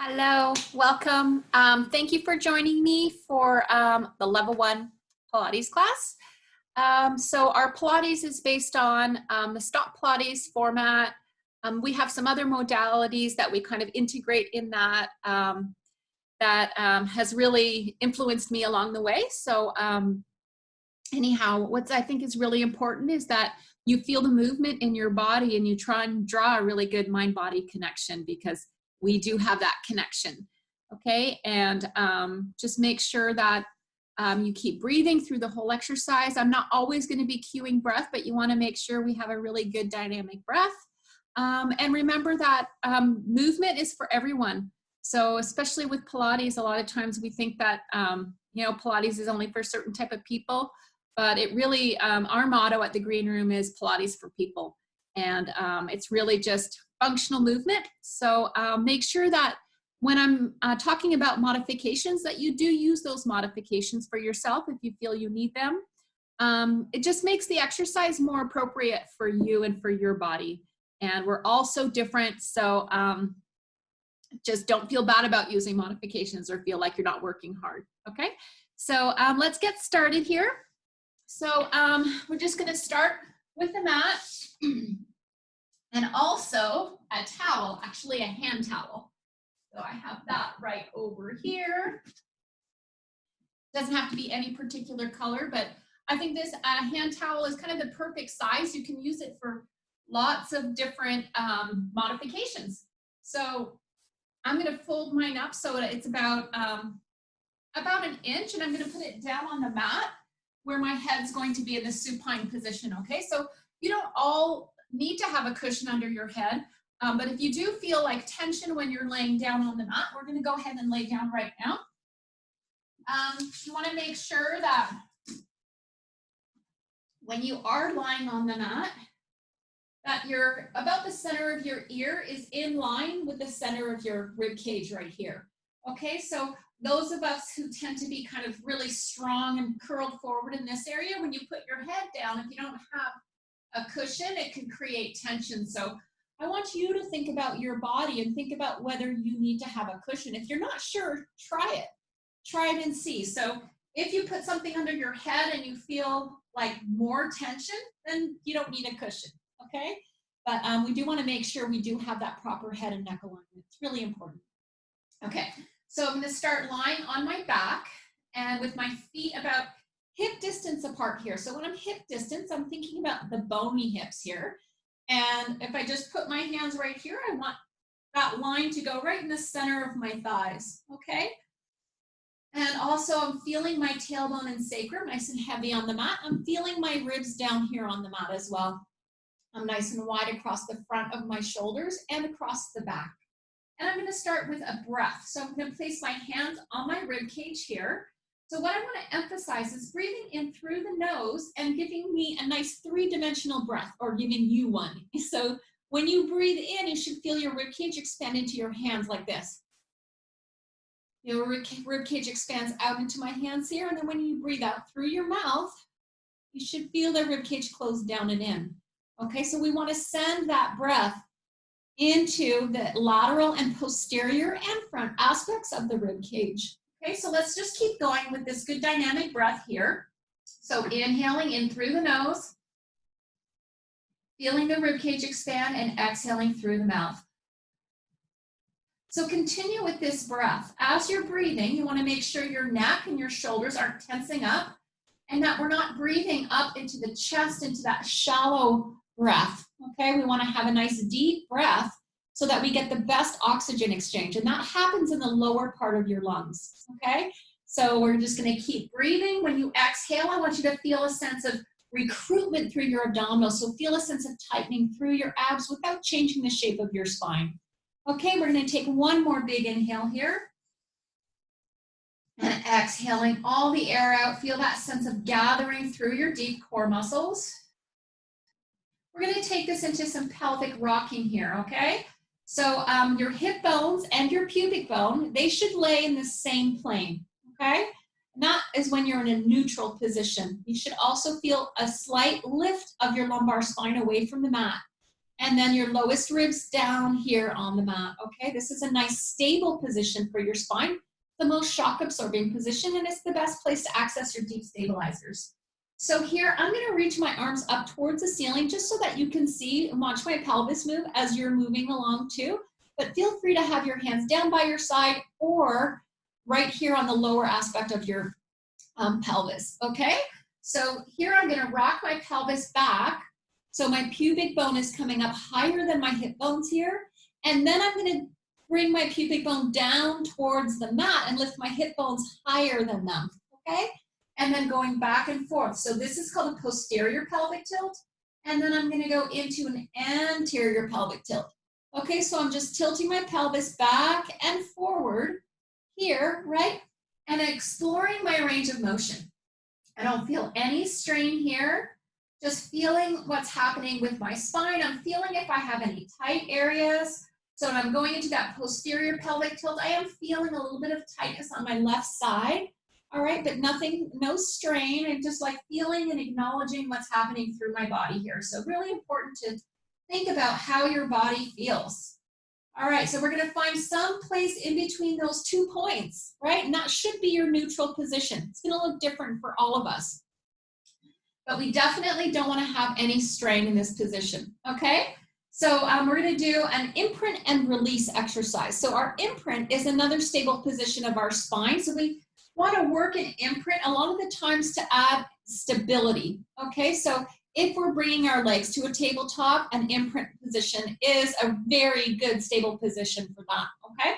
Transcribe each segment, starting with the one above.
Hello, welcome. Thank you for joining me for the level 1 Pilates class. So our Pilates is based on the stop Pilates format. We have some other modalities that we kind of integrate in that has really influenced me along the way. So anyhow, what I think is really important is that you feel the movement in your body and you try and draw a really good mind-body connection, because we do have that connection, okay? And just make sure that you keep breathing through the whole exercise. I'm not always gonna be cueing breath, but you wanna make sure we have a really good dynamic breath. And remember that movement is for everyone. So especially with Pilates, a lot of times we think that, you know, Pilates is only for a certain type of people, but it really, our motto at the Green Room is Pilates for people. And it's really just functional movement. So make sure that when I'm talking about modifications, that you do use those modifications for yourself if you feel you need them. It just makes the exercise more appropriate for you and for your body. And we're all so different. So just don't feel bad about using modifications or feel like you're not working hard, okay? So let's get started here. So we're just gonna start with the mat and also a towel, actually a hand towel. So I have that right over here. Doesn't have to be any particular color, but I think this hand towel is kind of the perfect size. You can use it for lots of different modifications. So I'm gonna fold mine up so it's about an inch, and I'm gonna put it down on the mat where my head's going to be in the supine position, okay? So you don't all need to have a cushion under your head, but if you do feel like tension when you're laying down on the mat, we're gonna go ahead and lay down right now. You wanna make sure that when you are lying on the mat, that you're about the center of your ear is in line with the center of your rib cage right here. Okay, so those of us who tend to be kind of really strong and curled forward in this area, when you put your head down, if you don't have a cushion, it can create tension. So I want you to think about your body and think about whether you need to have a cushion. If you're not sure, try it and see. So if you put something under your head and you feel like more tension, then you don't need a cushion. Okay, but we do want to make sure we do have that proper head and neck alignment. It's really important. Okay, so I'm going to start lying on my back and with my feet about hip distance apart here. So when I'm hip distance, I'm thinking about the bony hips here. And if I just put my hands right here, I want that line to go right in the center of my thighs, okay? And also I'm feeling my tailbone and sacrum nice and heavy on the mat. I'm feeling my ribs down here on the mat as well. I'm nice and wide across the front of my shoulders and across the back. And I'm gonna start with a breath. So I'm gonna place my hands on my rib cage here. So what I wanna emphasize is breathing in through the nose and giving me a nice 3-dimensional breath, or giving you one. So when you breathe in, you should feel your rib cage expand into your hands like this. Your rib cage expands out into my hands here, and then when you breathe out through your mouth, you should feel the rib cage close down and in. Okay, so we want to send that breath into the lateral and posterior and front aspects of the rib cage. Okay, so let's just keep going with this good dynamic breath here. So inhaling in through the nose, feeling the rib cage expand, and exhaling through the mouth. So continue with this breath. As you're breathing, you want to make sure your neck and your shoulders aren't tensing up, and that we're not breathing up into the chest, into that shallow breath. Okay, we want to have a nice deep breath so that we get the best oxygen exchange, and that happens in the lower part of your lungs. Okay, so we're just going to keep breathing. When you exhale, I want you to feel a sense of recruitment through your abdominals. So feel a sense of tightening through your abs without changing the shape of your spine. Okay, we're going to take one more big inhale here. And exhaling all the air out. Feel that sense of gathering through your deep core muscles. We're going to take this into some pelvic rocking here, okay? So your hip bones and your pubic bone, they should lay in the same plane, okay? And that is when you're in a neutral position. You should also feel a slight lift of your lumbar spine away from the mat. and then your lowest ribs down here on the mat, okay? This is a nice stable position for your spine, the most shock absorbing position, and it's the best place to access your deep stabilizers. So here, I'm gonna reach my arms up towards the ceiling just so that you can see and watch my pelvis move as you're moving along too, but feel free to have your hands down by your side or right here on the lower aspect of your pelvis, okay? So here I'm gonna rock my pelvis back. So my pubic bone is coming up higher than my hip bones here. And then I'm gonna bring my pubic bone down towards the mat and lift my hip bones higher than them, okay? And then going back and forth. So this is called a posterior pelvic tilt. And then I'm gonna go into an anterior pelvic tilt. Okay, so I'm just tilting my pelvis back and forward here, right? And exploring my range of motion. I don't feel any strain here, just feeling what's happening with my spine. I'm feeling if I have any tight areas. So when I'm going into that posterior pelvic tilt, I am feeling a little bit of tightness on my left side. All right, but nothing, no strain. I'm just like feeling and acknowledging what's happening through my body here. So really important to think about how your body feels. All right, so we're gonna find some place in between those 2 points, right? And that should be your neutral position. It's gonna look different for all of us. But we definitely don't wanna have any strain in this position, okay? So we're gonna do an imprint and release exercise. So our imprint is another stable position of our spine. So we wanna work an imprint a lot of the times to add stability, okay? So if we're bringing our legs to a tabletop, an imprint position is a very good stable position for that, okay?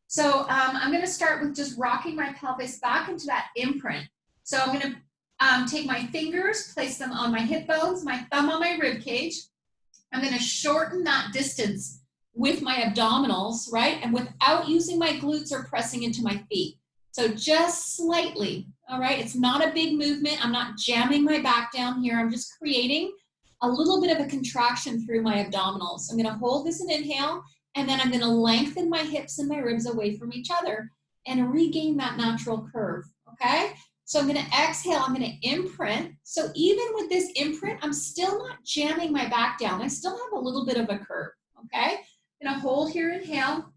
So I'm gonna start with just rocking my pelvis back into that imprint. So I'm gonna take my fingers, place them on my hip bones, my thumb on my rib cage. I'm gonna shorten that distance with my abdominals, right? And without using my glutes or pressing into my feet. So just slightly, all right? It's not a big movement. I'm not jamming my back down here. I'm just creating a little bit of a contraction through my abdominals. I'm gonna hold this and inhale, and then I'm gonna lengthen my hips and my ribs away from each other and regain that natural curve, okay? So I'm gonna exhale, I'm gonna imprint. So even with this imprint, I'm still not jamming my back down. I still have a little bit of a curve, okay? I'm gonna hold here, inhale,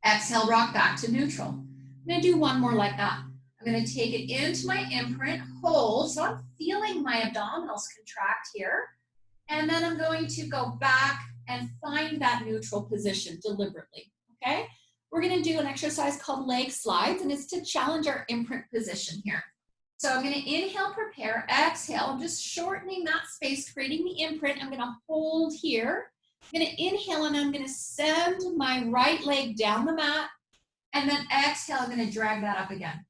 exhale, rock back to neutral. I'm gonna do one more like that. I'm gonna take it into my imprint, hold, so I'm feeling my abdominals contract here, and then I'm going to go back and find that neutral position deliberately, okay? We're gonna do an exercise called leg slides, and it's to challenge our imprint position here. So I'm gonna inhale, prepare, exhale, I'm just shortening that space, creating the imprint. I'm gonna hold here. I'm gonna inhale, and I'm gonna send my right leg down the mat, and then exhale, I'm gonna drag that up again.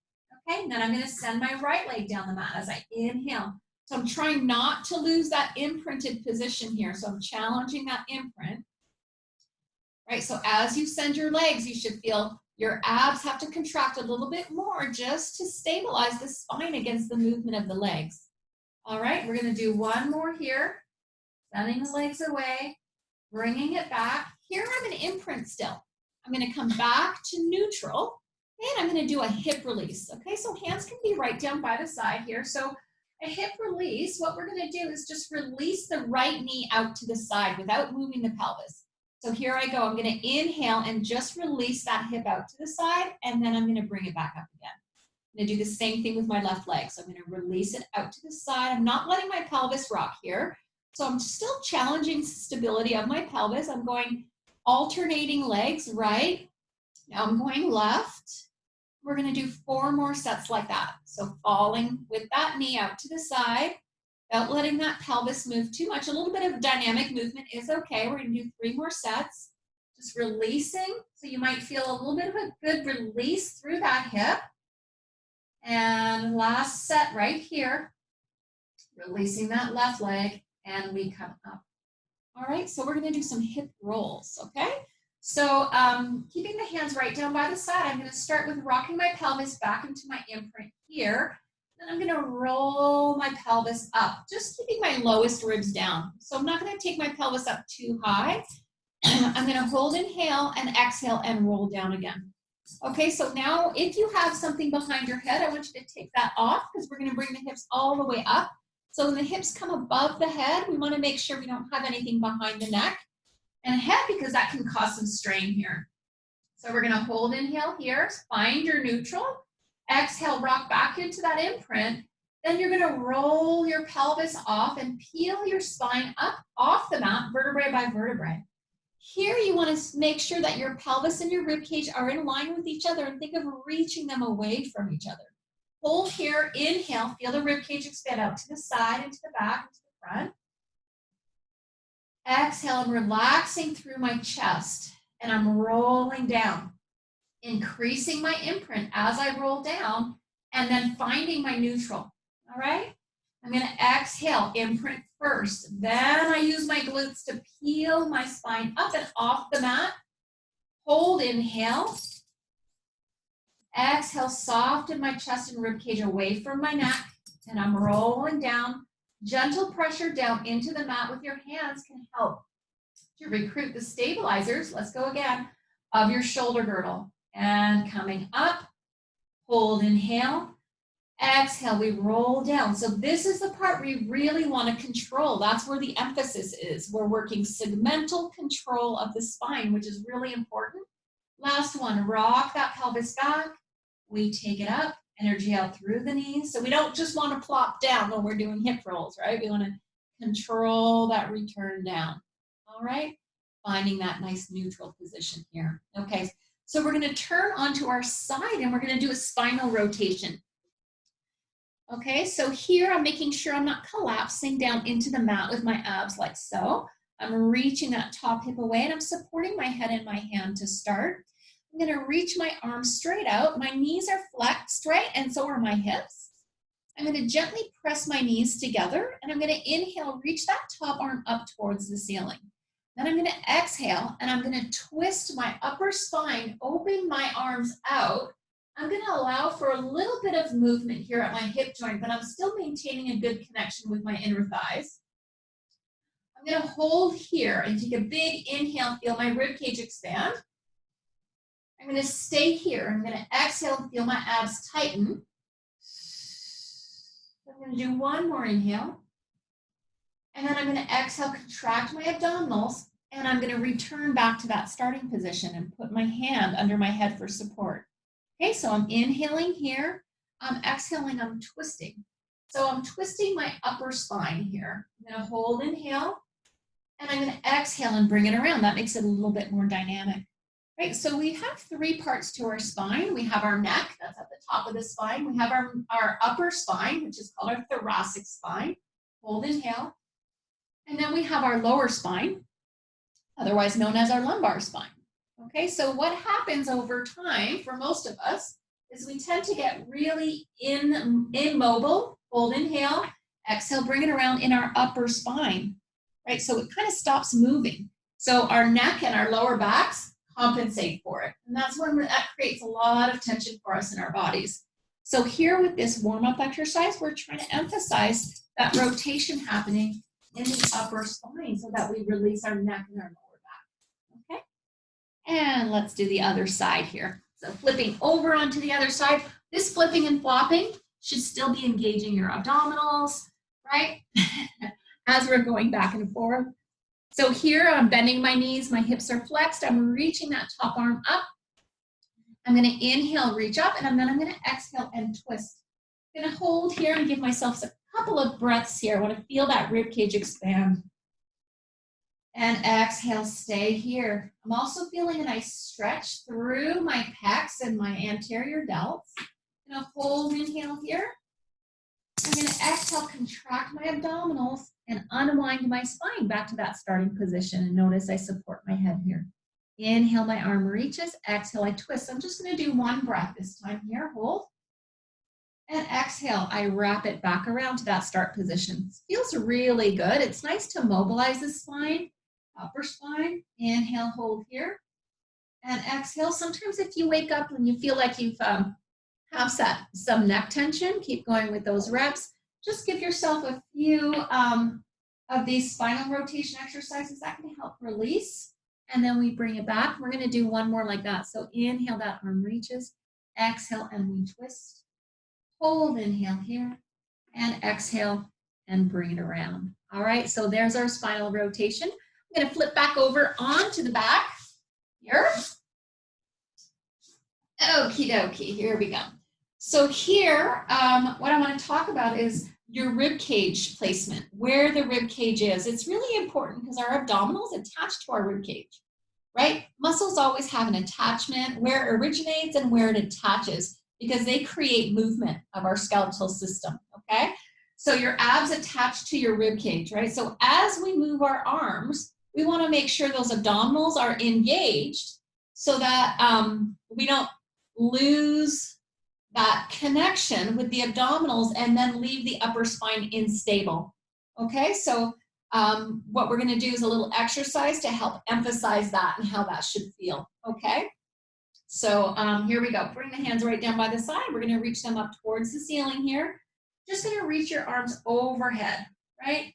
Okay, and then I'm gonna send my right leg down the mat as I inhale. So I'm trying not to lose that imprinted position here. So I'm challenging that imprint. Right, so as you send your legs, you should feel your abs have to contract a little bit more just to stabilize the spine against the movement of the legs. All right, we're gonna do one more here. Sending the legs away, bringing it back. Here I'm gonna imprint still. I'm gonna come back to neutral, and I'm gonna do a hip release. Okay, so hands can be right down by the side here. So a hip release, what we're gonna do is just release the right knee out to the side without moving the pelvis. So here I go, I'm gonna inhale and just release that hip out to the side, and then I'm gonna bring it back up again. I'm gonna do the same thing with my left leg. So I'm gonna release it out to the side. I'm not letting my pelvis rock here. So I'm still challenging stability of my pelvis. I'm going alternating legs, right? Now I'm going left. We're gonna do 4 more sets like that. So falling with that knee out to the side, without letting that pelvis move too much. A little bit of dynamic movement is okay. We're gonna do 3 more sets. Just releasing. So you might feel a little bit of a good release through that hip. And last set right here, releasing that left leg, and we come up. All right, so we're gonna do some hip rolls, okay? So keeping the hands right down by the side, I'm gonna start with rocking my pelvis back into my imprint here. Then I'm gonna roll my pelvis up, just keeping my lowest ribs down. So I'm not gonna take my pelvis up too high. I'm gonna hold, inhale, and exhale, and roll down again. Okay, so now if you have something behind your head, I want you to take that off because we're gonna bring the hips all the way up. So when the hips come above the head, we wanna make sure we don't have anything behind the neck. and head, because that can cause some strain here. So we're going to hold inhale here, find your neutral. Exhale, rock back into that imprint. Then you're going to roll your pelvis off and peel your spine up off the mat, vertebrae by vertebrae. Here you want to make sure that your pelvis and your rib cage are in line with each other, and think of reaching them away from each other. Hold here, inhale, feel the rib cage expand out to the side and to the back and to the front. Exhale, I'm relaxing through my chest and I'm rolling down, increasing my imprint as I roll down and then finding my neutral. All right? I'm going to exhale, imprint first. Then I use my glutes to peel my spine up and off the mat. Hold, inhale. Exhale, soften my chest and rib cage away from my neck. And I'm rolling down. Gentle pressure down into the mat with your hands can help to recruit the stabilizers. Let's go again, of your shoulder girdle. And coming up, hold, inhale. Exhale, we roll down. So this is the part we really want to control. That's where the emphasis is. We're working segmental control of the spine, which is really important. Last one, rock that pelvis back. We take it up, energy out through the knees. So we don't just want to plop down when we're doing hip rolls, right? We want to control that return down. All right, finding that nice neutral position here. Okay, so we're going to turn onto our side and we're going to do a spinal rotation. Okay, so here I'm making sure I'm not collapsing down into the mat with my abs like so. I'm reaching that top hip away and I'm supporting my head in my hand to start. I'm going to reach my arms straight out. My knees are flexed, right? And so are my hips. I'm going to gently press my knees together and I'm going to inhale, reach that top arm up towards the ceiling. Then I'm going to exhale and I'm going to twist my upper spine, open my arms out. I'm going to allow for a little bit of movement here at my hip joint, but I'm still maintaining a good connection with my inner thighs. I'm going to hold here and take a big inhale, feel my rib cage expand. I'm going to stay here. I'm going to exhale and feel my abs tighten. I'm going to do one more inhale. And then I'm going to exhale, contract my abdominals, and I'm going to return back to that starting position and put my hand under my head for support. Okay, so I'm inhaling here. I'm exhaling, I'm twisting. So I'm twisting my upper spine here. I'm going to hold, inhale, and I'm going to exhale and bring it around. That makes it a little bit more dynamic. Right, so we have three parts to our spine. We have our neck, that's at the top of the spine. We have our upper spine, which is called our thoracic spine. Hold, inhale. And then we have our lower spine, otherwise known as our lumbar spine. Okay, so what happens over time for most of us is we tend to get really immobile. Hold, inhale, exhale, bring it around in our upper spine, right? So it kind of stops moving. So our neck and our lower backs compensate for it. And that's when that creates a lot of tension for us in our bodies. So here with this warm-up exercise, we're trying to emphasize that rotation happening in the upper spine so that we release our neck and our lower back. Okay? And let's do the other side here. So flipping over onto the other side. This flipping and flopping should still be engaging your abdominals, right? As we're going back and forth. So here I'm bending my knees, my hips are flexed. I'm reaching that top arm up. I'm going to inhale, reach up, and then I'm going to exhale and twist. I'm going to hold here and give myself a couple of breaths here. I want to feel that rib cage expand. And exhale, stay here. I'm also feeling a nice stretch through my pecs and my anterior delts. I'm going to hold, inhale here. I'm going to exhale, contract my abdominals and unwind my spine back to that starting position. And notice I support my head here. Inhale, my arm reaches. Exhale, I twist. I'm just going to do one breath this time here. Hold. And exhale, I wrap it back around to that start position. It feels really good. It's nice to mobilize the spine, upper spine. Inhale, hold here. And exhale. Sometimes if you wake up and you feel like you've have some neck tension, keep going with those reps. Just give yourself a few of these spinal rotation exercises that can help release. And then we bring it back. We're going to do one more like that. So inhale, that arm reaches. Exhale, and we twist. Hold, inhale here. And exhale, and bring it around. All right, so there's our spinal rotation. I'm going to flip back over onto the back here. Okie dokie, here we go. So here, what I want to talk about is your rib cage placement, where the rib cage is. It's really important because our abdominals attach to our rib cage, right? Muscles always have an attachment, where it originates and where it attaches, because they create movement of our skeletal system, okay? So your abs attach to your rib cage, right? So as we move our arms, we want to make sure those abdominals are engaged so that we don't lose that connection with the abdominals and then leave the upper spine unstable. Okay, so what we're going to do is a little exercise to help emphasize that and how that should feel. Okay, so here we go. Bring the hands right down by the side. We're going to reach them up towards the ceiling here. Just going to reach your arms overhead, right?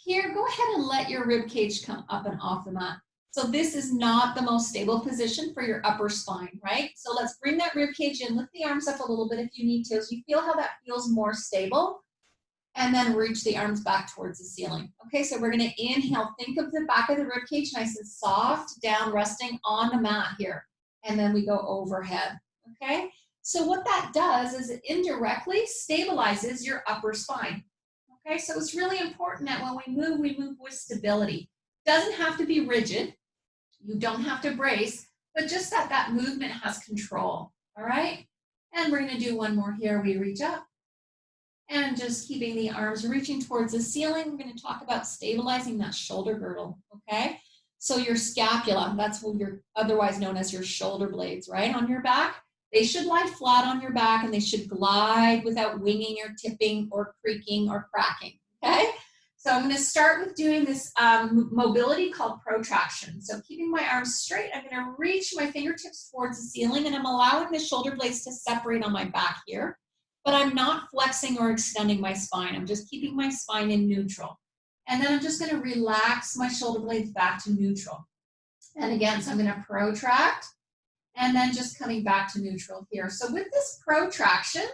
Here, go ahead and let your rib cage come up and off the mat. So this is not the most stable position for your upper spine, right? So let's bring that rib cage in, lift the arms up a little bit if you need to, so you feel how that feels more stable, and then reach the arms back towards the ceiling. Okay, so we're gonna inhale, think of the back of the rib cage nice and soft, down, resting on the mat here, and then we go overhead, okay? So what that does is it indirectly stabilizes your upper spine, okay? So it's really important that when we move with stability. Doesn't have to be rigid. You don't have to brace, but just that that movement has control, all right? And we're gonna do one more here. We reach up and just keeping the arms reaching towards the ceiling. We're gonna talk about stabilizing that shoulder girdle, okay? So your scapula, that's what you're otherwise known as your shoulder blades, right? On your back, they should lie flat on your back and they should glide without winging or tipping or creaking or cracking, okay? So I'm going to start with doing this mobility called protraction. So keeping my arms straight, I'm going to reach my fingertips towards the ceiling and I'm allowing the shoulder blades to separate on my back here, but I'm not flexing or extending my spine. I'm just keeping my spine in neutral. And then I'm just going to relax my shoulder blades back to neutral. And again, so I'm going to protract and then just coming back to neutral here. So with this protraction,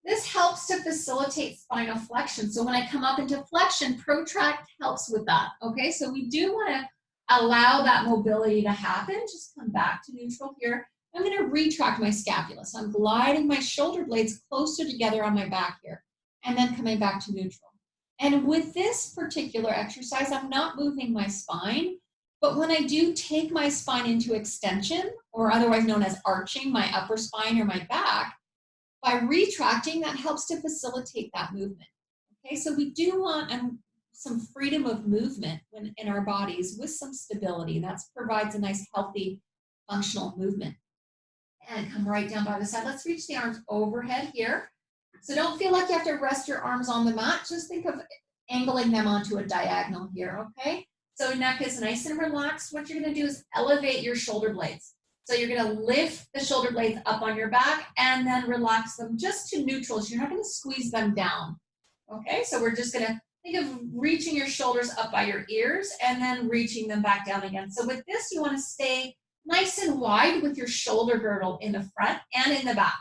this helps to facilitate spinal flexion. So when I come up into flexion, protract helps with that, okay? So we do want to allow that mobility to happen. Just come back to neutral here. I'm going to retract my scapula. So I'm gliding my shoulder blades closer together on my back here, and then coming back to neutral. And with this particular exercise, I'm not moving my spine, but when I do take my spine into extension, or otherwise known as arching my upper spine or my back, by retracting, that helps to facilitate that movement. Okay, so we do want some freedom of movement in our bodies with some stability. That provides a nice, healthy, functional movement. And come right down by the side. Let's reach the arms overhead here. So don't feel like you have to rest your arms on the mat. Just think of angling them onto a diagonal here, okay? So neck is nice and relaxed. What you're gonna do is elevate your shoulder blades. So you're going to lift the shoulder blades up on your back and then relax them just to neutral. So you're not going to squeeze them down. Okay, so we're just going to think of reaching your shoulders up by your ears and then reaching them back down again. So with this, you want to stay nice and wide with your shoulder girdle in the front and in the back.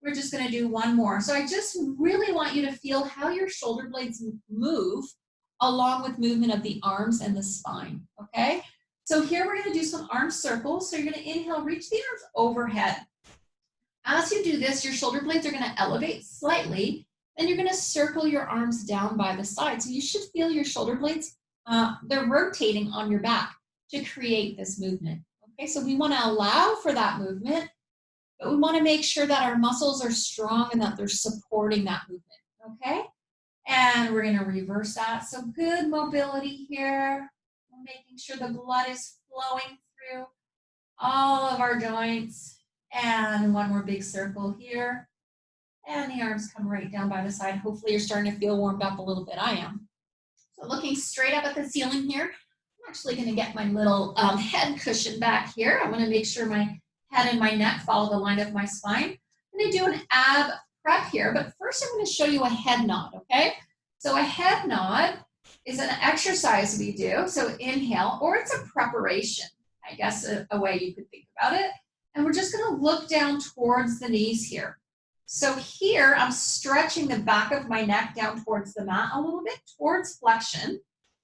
We're just going to do one more. So I just really want you to feel how your shoulder blades move along with movement of the arms and the spine. Okay. So here we're going to do some arm circles. So you're going to inhale, reach the arms overhead. As you do this, your shoulder blades are going to elevate slightly, and you're going to circle your arms down by the side. So you should feel your shoulder blades, they're rotating on your back to create this movement. Okay, so we want to allow for that movement, but we want to make sure that our muscles are strong and that they're supporting that movement. Okay, and we're going to reverse that. So good mobility here. Making sure the blood is flowing through all of our joints. And one more big circle here. And the arms come right down by the side. Hopefully you're starting to feel warmed up a little bit. I am. So looking straight up at the ceiling here, I'm actually going to get my little head cushion back here. I want to make sure my head and my neck follow the line of my spine. I'm going to do an ab prep here, but first I'm going to show you a head nod, okay? So a head nod is an exercise we do. So inhale, or it's a preparation, I guess a way you could think about it. And we're just going to look down towards the knees here. So here I'm stretching the back of my neck down towards the mat a little bit towards flexion.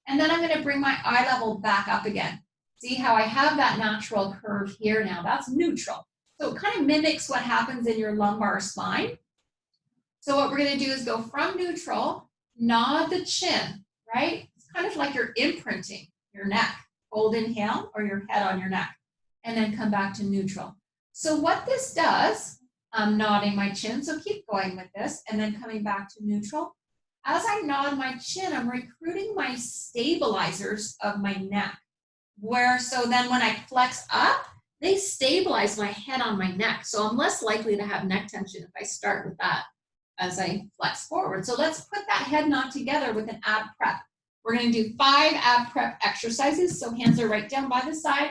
And then I'm going to bring my eye level back up again. See how I have that natural curve here now? That's neutral. So it kind of mimics what happens in your lumbar spine. So what we're going to do is go from neutral, nod the chin, right? It's kind of like you're imprinting your neck. Hold inhale or your head on your neck, and then come back to neutral. So what this does, I'm nodding my chin, so keep going with this, and then coming back to neutral. As I nod my chin, I'm recruiting my stabilizers of my neck. So then when I flex up, they stabilize my head on my neck. So I'm less likely to have neck tension if I start with that as I flex forward. So let's put that head nod together with an ab prep. We're going to do 5 ab prep exercises. So hands are right down by the side.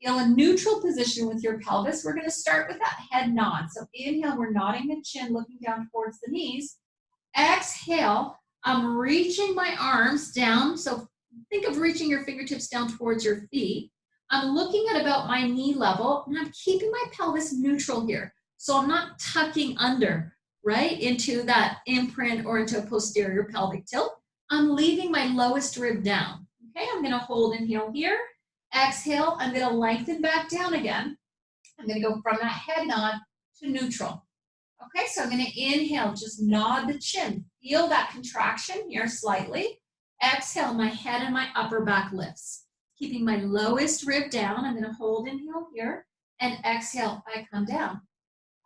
Feel a neutral position with your pelvis. We're going to start with that head nod. So inhale, we're nodding the chin, looking down towards the knees. Exhale, I'm reaching my arms down. So think of reaching your fingertips down towards your feet. I'm looking at about my knee level, and I'm keeping my pelvis neutral here. So I'm not tucking under, right, into that imprint or into a posterior pelvic tilt. I'm leaving my lowest rib down. Okay, I'm going to hold inhale here. Exhale, I'm going to lengthen back down again. I'm going to go from that head nod to neutral. Okay, so I'm going to inhale, just nod the chin. Feel that contraction here slightly. Exhale, my head and my upper back lifts. Keeping my lowest rib down, I'm going to hold inhale here, and exhale, I come down.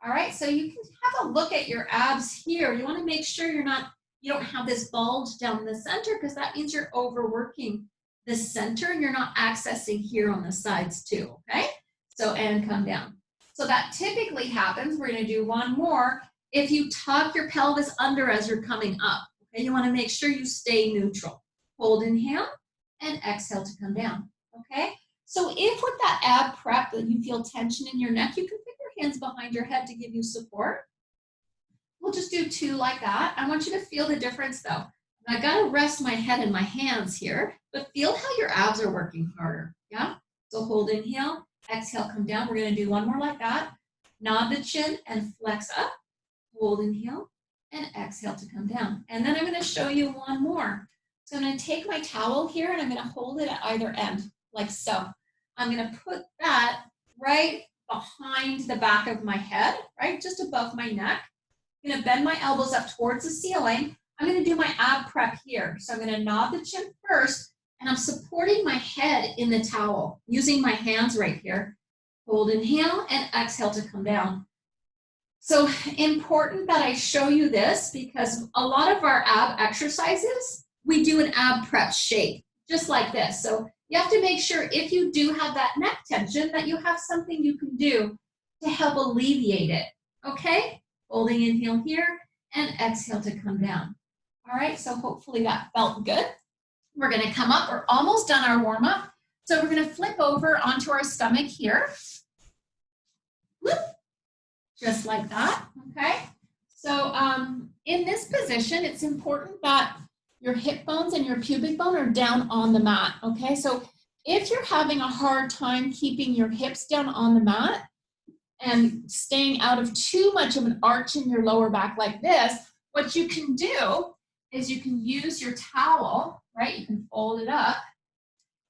All right, so you can have a look at your abs here. You want to make sure you don't have this bulge down the center, because that means you're overworking the center and you're not accessing here on the sides too, okay? So, and come down. So that typically happens, we're going to do one more, if you tuck your pelvis under as you're coming up. Okay, you want to make sure you stay neutral. Hold inhale and exhale to come down, okay? So if with that ab prep that you feel tension in your neck, you can put your hands behind your head to give you support. We'll just do 2 like that. I want you to feel the difference though. I got to rest my head in my hands here, but feel how your abs are working harder, yeah? So hold inhale, exhale, come down. We're going to do one more like that. Nod the chin and flex up. Hold inhale and exhale to come down. And then I'm going to show you one more. So I'm going to take my towel here and I'm going to hold it at either end, like so. I'm going to put that right behind the back of my head, right, just above my neck. I'm going to bend my elbows up towards the ceiling. I'm going to do my ab prep here. So I'm going to nod the chin first, and I'm supporting my head in the towel using my hands right here. Hold inhale and exhale to come down. So important that I show you this, because a lot of our ab exercises, we do an ab prep shape, just like this. So you have to make sure if you do have that neck tension that you have something you can do to help alleviate it, okay? Holding inhale here and exhale to come down. All right, so hopefully that felt good. We're going to come up. We're almost done our warm-up. So we're going to flip over onto our stomach here. Whoop. Just like that, okay? So in this position, it's important that your hip bones and your pubic bone are down on the mat, okay? So if you're having a hard time keeping your hips down on the mat and staying out of too much of an arch in your lower back like this, what you can do is you can use your towel, right? You can fold it up.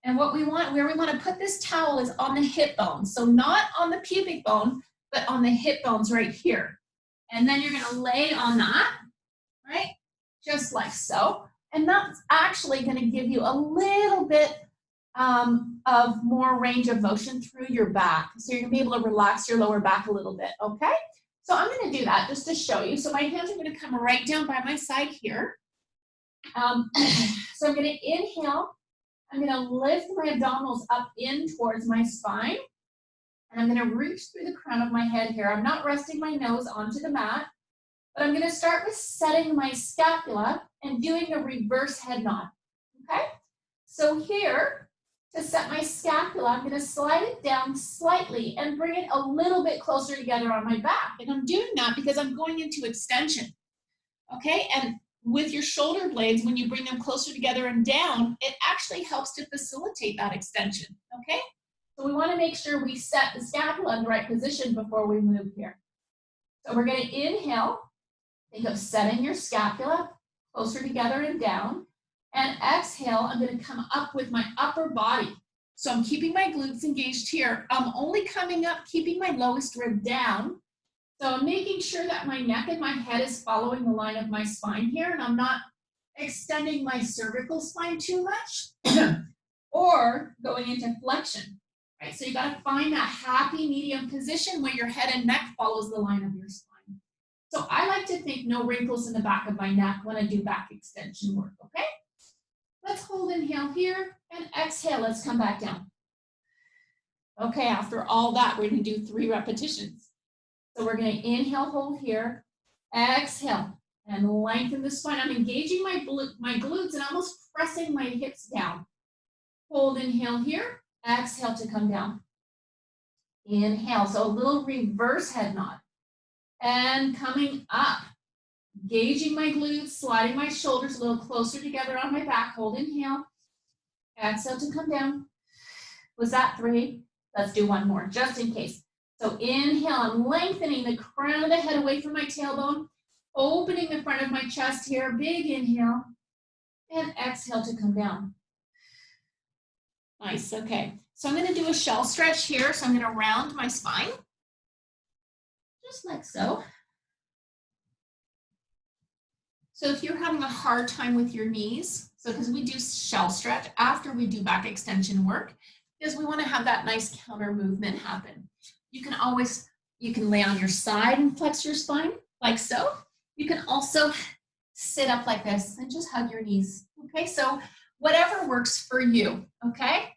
And where we want to put this towel is on the hip bone. So not on the pubic bone, but on the hip bones right here. And then you're going to lay on that, right? Just like so. And that's actually going to give you a little bit of more range of motion through your back. So you're going to be able to relax your lower back a little bit, okay? So I'm going to do that just to show you. So my hands are going to come right down by my side here. So I'm going to inhale. I'm going to lift my abdominals up in towards my spine. And I'm going to reach through the crown of my head here. I'm not resting my nose onto the mat, but I'm going to start with setting my scapula and doing a reverse head nod, okay? So here, to set my scapula, I'm going to slide it down slightly and bring it a little bit closer together on my back. And I'm doing that because I'm going into extension, okay? And with your shoulder blades, when you bring them closer together and down, it actually helps to facilitate that extension, okay? So we want to make sure we set the scapula in the right position before we move here. So we're going to inhale. Think of setting your scapula closer together and down. And exhale, I'm gonna come up with my upper body. So I'm keeping my glutes engaged here. I'm only coming up, keeping my lowest rib down. So I'm making sure that my neck and my head is following the line of my spine here, and I'm not extending my cervical spine too much or going into flexion, right? So you gotta find that happy medium position where your head and neck follows the line of your spine. So I like to think no wrinkles in the back of my neck when I do back extension work, okay? Let's hold inhale here and exhale, let's come back down. Okay, after all that, we're gonna do 3 repetitions. So we're gonna inhale, hold here, exhale, and lengthen the spine. I'm engaging my glutes and almost pressing my hips down. Hold inhale here, exhale to come down. Inhale, so a little reverse head nod. And coming up, engaging my glutes, sliding my shoulders a little closer together on my back. Hold inhale, exhale to come down. Was that 3? Let's do 1 more, just in case. So inhale, I'm lengthening the crown of the head away from my tailbone, opening the front of my chest here, big inhale, and exhale to come down. Nice, okay. So I'm gonna do a shell stretch here. So I'm gonna round my spine, just like so. So if you're having a hard time with your knees, so because we do shell stretch after we do back extension work, because we wanna have that nice counter movement happen. You can lay on your side and flex your spine, like so. You can also sit up like this and just hug your knees, okay? So whatever works for you, okay?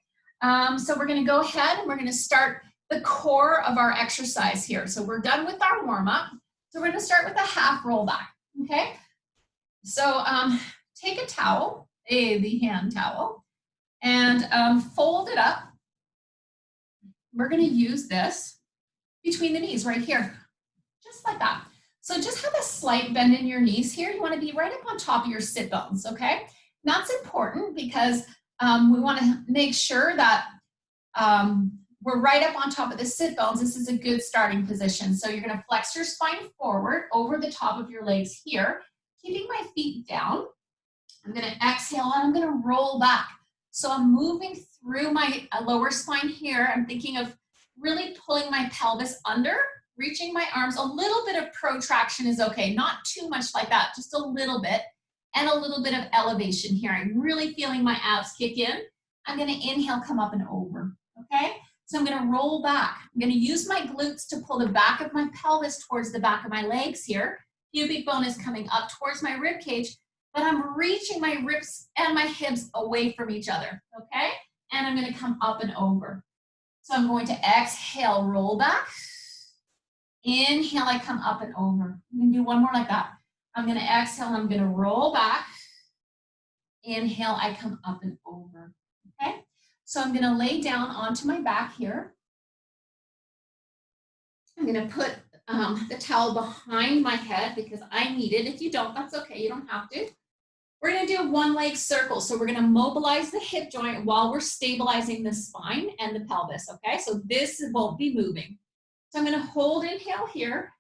So we're gonna go ahead and we're gonna start the core of our exercise here. So we're done with our warm-up. So we're gonna start with a half roll back, okay? So take a towel, the hand towel, and fold it up. We're gonna use this between the knees right here, just like that. So just have a slight bend in your knees here. You wanna be right up on top of your sit bones, okay? And that's important because we wanna make sure that we're right up on top of the sit bones. This is a good starting position. So you're gonna flex your spine forward over the top of your legs here, keeping my feet down. I'm gonna exhale and I'm gonna roll back. So I'm moving through my lower spine here. I'm thinking of really pulling my pelvis under, reaching my arms. A little bit of protraction is okay, not too much like that, just a little bit, and a little bit of elevation here. I'm really feeling my abs kick in. I'm gonna inhale, come up and over, okay? So I'm gonna roll back. I'm gonna use my glutes to pull the back of my pelvis towards the back of my legs here. Pubic bone is coming up towards my rib cage, but I'm reaching my ribs and my hips away from each other, okay? And I'm gonna come up and over. So I'm going to exhale, roll back. Inhale, I come up and over. I'm gonna do 1 more like that. I'm gonna exhale, I'm gonna roll back. Inhale, I come up and over, okay? So I'm gonna lay down onto my back here. I'm gonna put the towel behind my head because I need it. If you don't, that's okay, you don't have to. We're gonna do a 1 leg circle. So we're gonna mobilize the hip joint while we're stabilizing the spine and the pelvis, okay? So this won't be moving. So I'm gonna hold inhale here,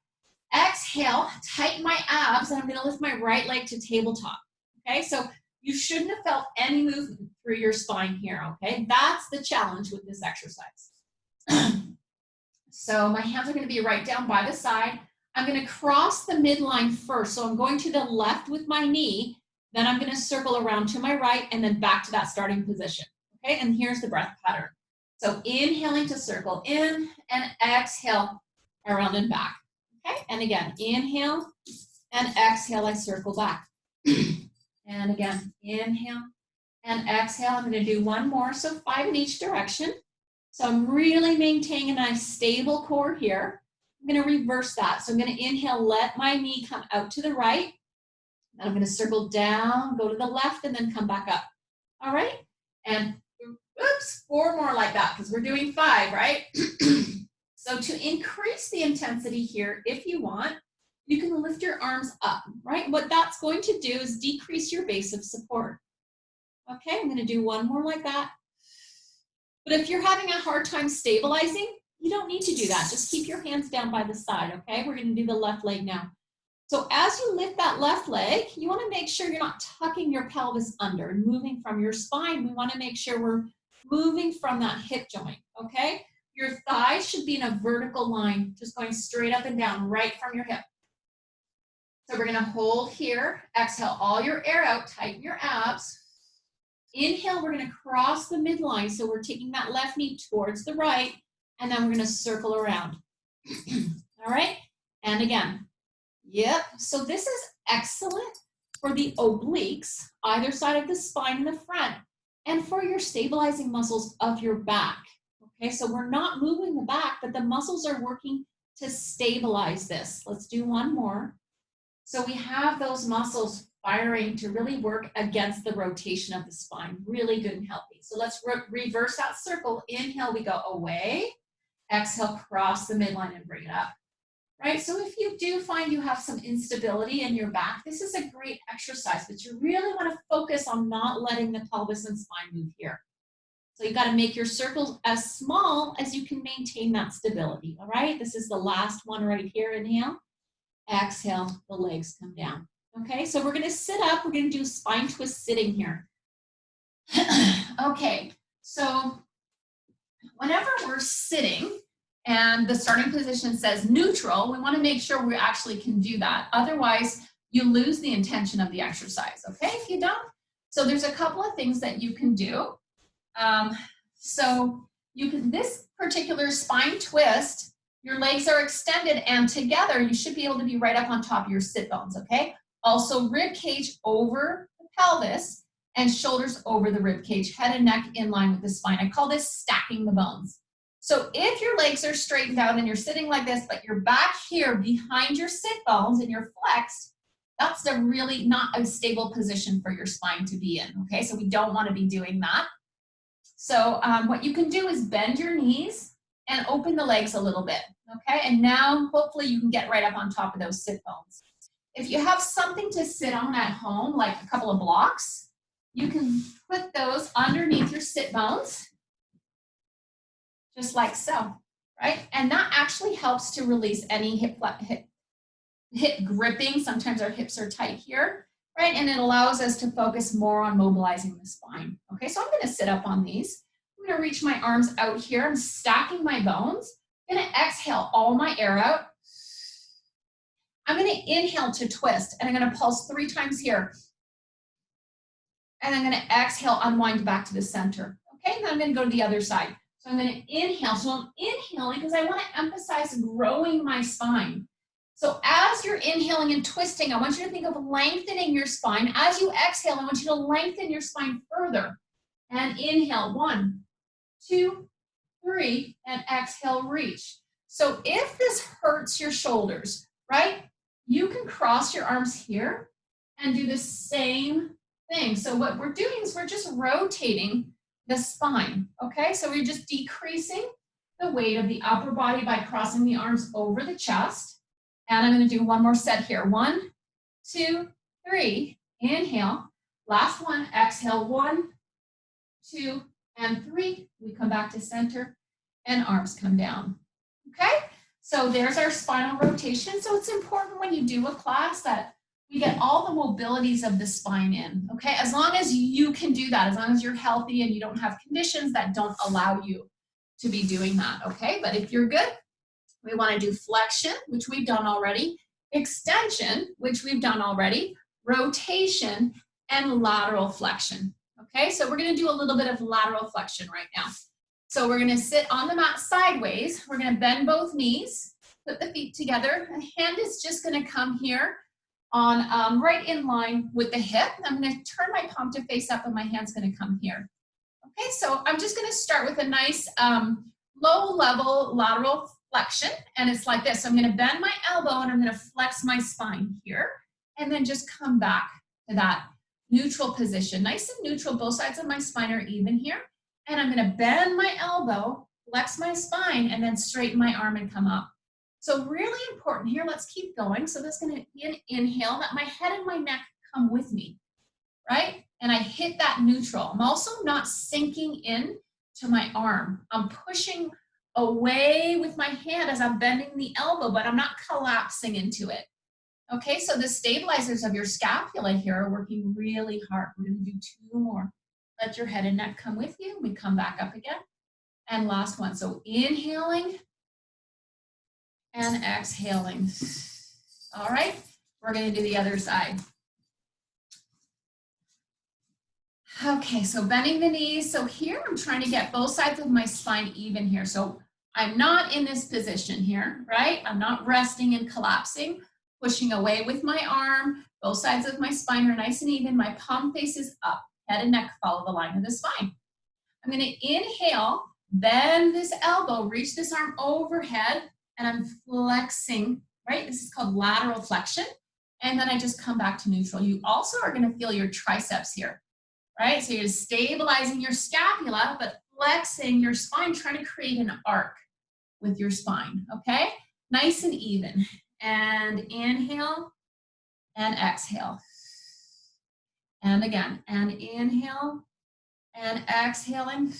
exhale, tighten my abs, and I'm gonna lift my right leg to tabletop, okay? So you shouldn't have felt any movement through your spine here, okay? That's the challenge with this exercise. So my hands are gonna be right down by the side. I'm gonna cross the midline first. So I'm going to the left with my knee, then I'm gonna circle around to my right and then back to that starting position, okay? And here's the breath pattern. So inhaling to circle in and exhale around and back, okay? And again, inhale and exhale, I circle back. And again, inhale and exhale. I'm gonna do 1 more, so 5 in each direction. So I'm really maintaining a nice stable core here. I'm gonna reverse that. So I'm gonna inhale, let my knee come out to the right. Then I'm gonna circle down, go to the left, and then come back up. All right? And oops, 4 more like that, because we're doing 5, right? So to increase the intensity here, if you want, you can lift your arms up, right? What that's going to do is decrease your base of support. Okay, I'm gonna do 1 more like that. But if you're having a hard time stabilizing, you don't need to do that. Just keep your hands down by the side, okay? We're gonna do the left leg now. So as you lift that left leg, you want to make sure you're not tucking your pelvis under and moving from your spine. We want to make sure we're moving from that hip joint, okay? Your thighs should be in a vertical line, just going straight up and down, right from your hip. So we're gonna hold here, exhale all your air out, tighten your abs. Inhale, we're gonna cross the midline, so we're taking that left knee towards the right, and then we're gonna circle around. All right, and again. Yep, so this is excellent for the obliques, either side of the spine in the front, and for your stabilizing muscles of your back. Okay, so we're not moving the back, but the muscles are working to stabilize this. Let's do one more. So we have those muscles firing to really work against the rotation of the spine, really good and healthy. So let's reverse that circle. Inhale, we go away. Exhale, cross the midline and bring it up. Right, so if you do find you have some instability in your back, this is a great exercise, but you really want to focus on not letting the pelvis and spine move here. So you got to make your circles as small as you can maintain that stability, all right? This is the last one right here. Inhale, exhale, the legs come down. Okay, so we're going to sit up. We're going to do spine twist sitting here. Okay, so whenever we're sitting, and the starting position says neutral, we want to make sure we actually can do that. Otherwise, you lose the intention of the exercise, okay, if you don't? So there's a couple of things that you can do. So you can, this particular spine twist, your legs are extended and together, you should be able to be right up on top of your sit bones, okay? Also rib cage over the pelvis and shoulders over the rib cage, head and neck in line with the spine. I call this stacking the bones. So if your legs are straightened out and you're sitting like this, but you're back here behind your sit bones and you're flexed, that's a really not a stable position for your spine to be in, okay? So we don't want to be doing that. So what you can do is bend your knees and open the legs a little bit, okay? And now hopefully you can get right up on top of those sit bones. If you have something to sit on at home, like a couple of blocks, you can put those underneath your sit bones, just like so, right? And that actually helps to release any hip gripping. Sometimes our hips are tight here, right? And it allows us to focus more on mobilizing the spine. Okay, so I'm gonna sit up on these. I'm gonna reach my arms out here. I'm stacking my bones. I'm gonna exhale all my air out. I'm gonna inhale to twist, and I'm gonna pulse 3 times here. And I'm gonna exhale, unwind back to the center. Okay, and then I'm gonna go to the other side. So I'm going to inhale. So I'm inhaling because I want to emphasize growing my spine. So as you're inhaling and twisting, I want you to think of lengthening your spine. As you exhale, I want you to lengthen your spine further. And inhale, 1, 2, 3, and exhale, reach. So if this hurts your shoulders, right, you can cross your arms here and do the same thing. So what we're doing is we're just rotating the spine, okay? So we're just decreasing the weight of the upper body by crossing the arms over the chest. And I'm gonna do one more set here. 1, 2, 3, inhale. Last one, exhale, 1, 2, and 3. We come back to center and arms come down, okay? So there's our spinal rotation. So it's important when you do a class that we get all the mobilities of the spine in, okay? As long as you can do that, as long as you're healthy and you don't have conditions that don't allow you to be doing that, okay? But if you're good, we wanna do flexion, which we've done already, extension, which we've done already, rotation, and lateral flexion, okay? So we're gonna do a little bit of lateral flexion right now. So we're gonna sit on the mat sideways. We're gonna bend both knees, put the feet together. The hand is just gonna come here on right in line with the hip. I'm going to turn my palm to face up and my hand's going to come here. Okay, so I'm just going to start with a nice low level lateral flexion, and it's like this. So I'm going to bend my elbow and I'm going to flex my spine here and then just come back to that neutral position. Nice and neutral, both sides of my spine are even here. And I'm going to bend my elbow, flex my spine, and then straighten my arm and come up. So really important here, let's keep going. So that's gonna be an inhale, that my head and my neck come with me, right? And I hit that neutral. I'm also not sinking in to my arm. I'm pushing away with my hand as I'm bending the elbow, but I'm not collapsing into it, Okay, so the stabilizers of your scapula here are working really hard. We're going to do 2 more. Let your head and neck come with you. We come back up again. And last one. So inhaling and exhaling. All right, we're going to do the other side. Okay, so bending the knees. So here I'm trying to get both sides of my spine even here. So I'm not in this position here, right? I'm not resting and collapsing, pushing away with my arm. Both sides of my spine are nice and even. My palm faces up, head and neck follow the line of the spine. I'm going to inhale, bend this elbow, reach this arm overhead, and I'm flexing, right? This is called lateral flexion. And then I just come back to neutral. You also are going to feel your triceps here. Right? So you're stabilizing your scapula, but flexing your spine, trying to create an arc with your spine, okay? Nice and even. And inhale and exhale. And again, and inhale and exhaling.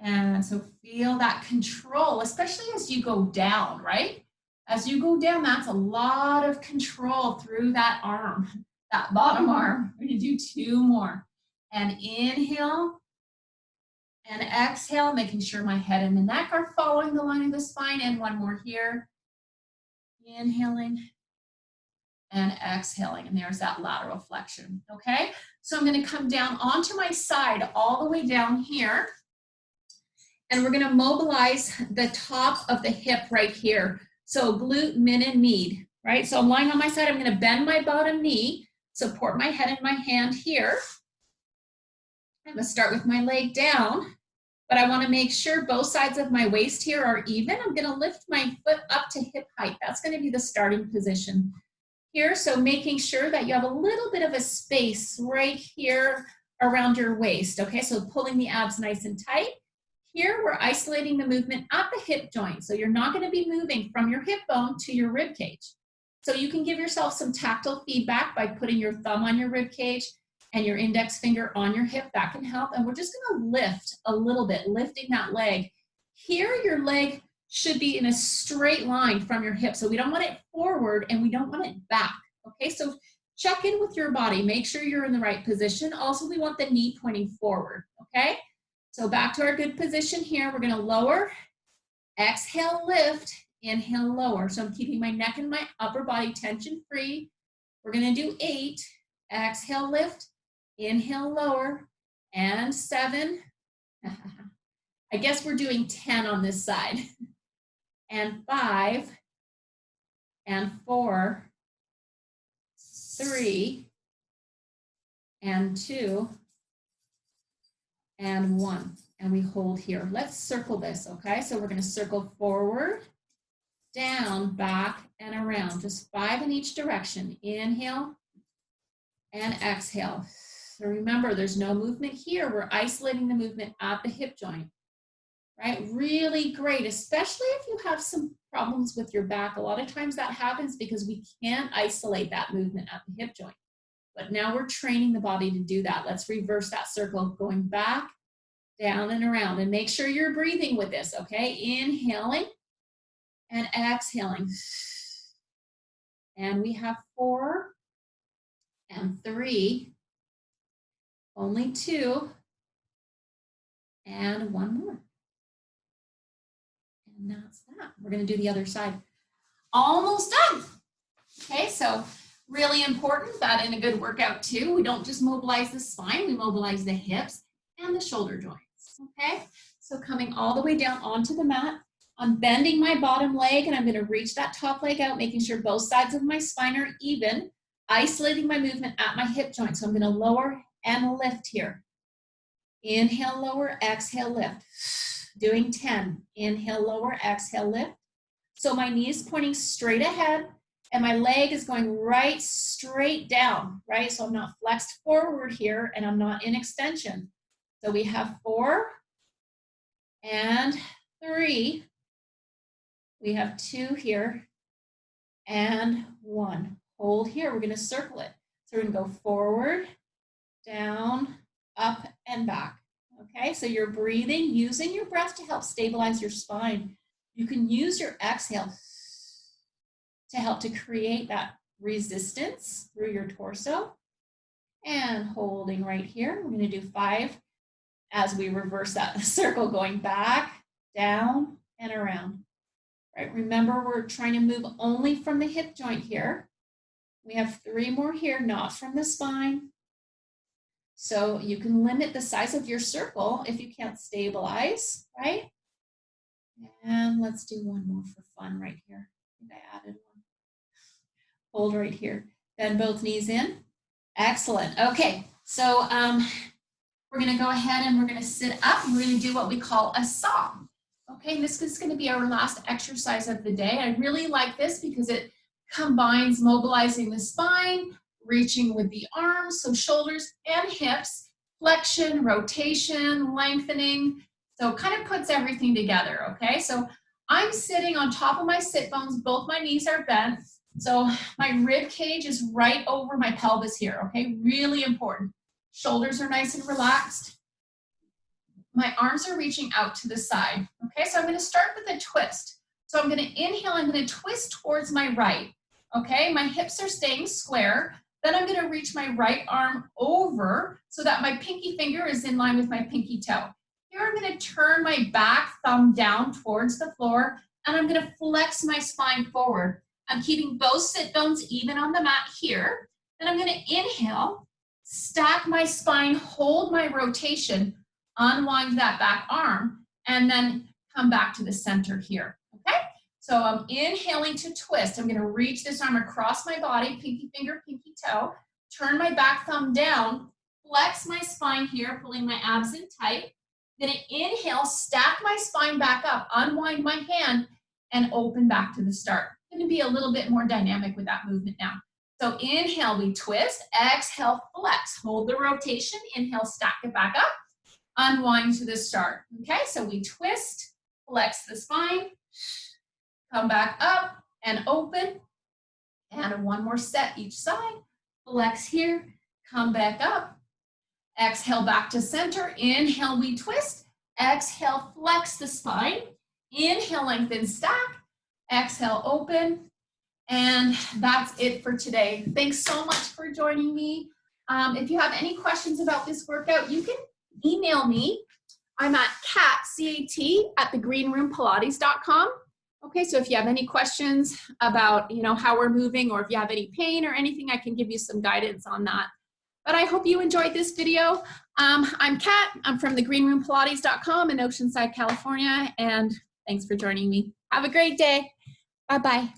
And so feel that control, especially as you go down, right? As you go down, that's a lot of control through that arm. That bottom arm. We're going to do 2 more. And inhale and exhale, making sure my head and the neck are following the line of the spine. And 1 more here. Inhaling and exhaling. And there's that lateral flexion. Okay? So I'm going to come down onto my side all the way down here. And we're going to mobilize the top of the hip right here. So glute, min, and med. Right? So I'm lying on my side. I'm going to bend my bottom knee. Support my head and my hand here. I'm going to start with my leg down, but I want to make sure both sides of my waist here are even. I'm going to lift my foot up to hip height. That's going to be the starting position here. So making sure that you have a little bit of a space right here around your waist. Okay, so pulling the abs nice and tight. Here we're isolating the movement at the hip joint. So you're not going to be moving from your hip bone to your rib cage. So you can give yourself some tactile feedback by putting your thumb on your rib cage and your index finger on your hip. That can help. And we're just going to lift a little bit, lifting that leg. Here, your leg should be in a straight line from your hip. So we don't want it forward and we don't want it back. Okay, so check in with your body. Make sure you're in the right position. Also, we want the knee pointing forward. Okay, so back to our good position here. We're going to lower, exhale, lift. Inhale, lower. So I'm keeping my neck and my upper body tension free. We're going to do 8. Exhale, lift. Inhale, lower. And 7. I guess we're doing 10 on this side. And 5. And 4. 3. And 2. And 1. And we hold here. Let's circle this, okay? So we're going to circle forward, down, back, and around. Just 5 in each direction. Inhale and exhale. So remember, there's no movement here. We're isolating the movement at the hip joint, right? Really great, especially if you have some problems with your back. A lot of times that happens because we can't isolate that movement at the hip joint. But now we're training the body to do that. Let's reverse that circle, going back, down, and around. And make sure you're breathing with this, okay? Inhaling and exhaling. And we have 4 and 3, only 2, and 1 more. And that's that. We're going to do the other side. Almost done. Okay, so really important that in a good workout too, we don't just mobilize the spine, we mobilize the hips and the shoulder joints. Okay, so coming all the way down onto the mat, I'm bending my bottom leg and I'm going to reach that top leg out, making sure both sides of my spine are even, isolating my movement at my hip joint. So I'm going to lower and lift here. Inhale, lower, exhale, lift. Doing 10. Inhale, lower, exhale, lift. So my knee is pointing straight ahead and my leg is going right straight down, right? So I'm not flexed forward here and I'm not in extension. So we have 4 and 3. We have 2 here and 1. Hold here. We're going to circle it. So we're going to go forward, down, up, and back. Okay, so you're breathing, using your breath to help stabilize your spine. You can use your exhale to help to create that resistance through your torso. And holding right here. We're going to do 5 as we reverse that circle, going back, down, and around. Right? Remember, we're trying to move only from the hip joint here. We have 3 more here, not from the spine. So you can limit the size of your circle if you can't stabilize, right? And let's do one more for fun right here. I think I added one. Hold right here. Bend both knees in. Excellent. Okay, so we're going to go ahead and we're going to sit up and we're going to do what we call a saw. Okay, and this is going to be our last exercise of the day. I really like this because it combines mobilizing the spine, reaching with the arms, so shoulders and hips, flexion, rotation, lengthening. So it kind of puts everything together, okay? So I'm sitting on top of my sit bones, both my knees are bent. So my rib cage is right over my pelvis here, okay? Really important. Shoulders are nice and relaxed. My arms are reaching out to the side, okay? So I'm gonna start with a twist. So I'm gonna inhale, I'm gonna twist towards my right, okay? My hips are staying square. Then I'm gonna reach my right arm over so that my pinky finger is in line with my pinky toe. Here I'm gonna turn my back thumb down towards the floor and I'm gonna flex my spine forward. I'm keeping both sit bones even on the mat here. Then I'm gonna inhale, stack my spine, hold my rotation, unwind that back arm, and then come back to the center here, okay? So I'm inhaling to twist. I'm gonna reach this arm across my body, pinky finger, pinky toe, turn my back thumb down, flex my spine here, pulling my abs in tight. I'm gonna inhale, stack my spine back up, unwind my hand, and open back to the start. I'm gonna be a little bit more dynamic with that movement now. So inhale, we twist, exhale, flex, hold the rotation, inhale, stack it back up, unwind to the start. Okay, so we twist, flex the spine, come back up and open, and one more set each side. Flex here, come back up, exhale back to center, inhale, we twist, exhale, flex the spine, inhale, lengthen, stack, exhale, open, and that's it for today. Thanks so much for joining me. If you have any questions about this workout, you can email me. I'm at cat@thegreenroompilates.com. Okay, so if you have any questions about, how we're moving, or if you have any pain or anything, I can give you some guidance on that. But I hope you enjoyed this video. I'm Kat. I'm from thegreenroompilates.com in Oceanside, California, and thanks for joining me. Have a great day. Bye-bye.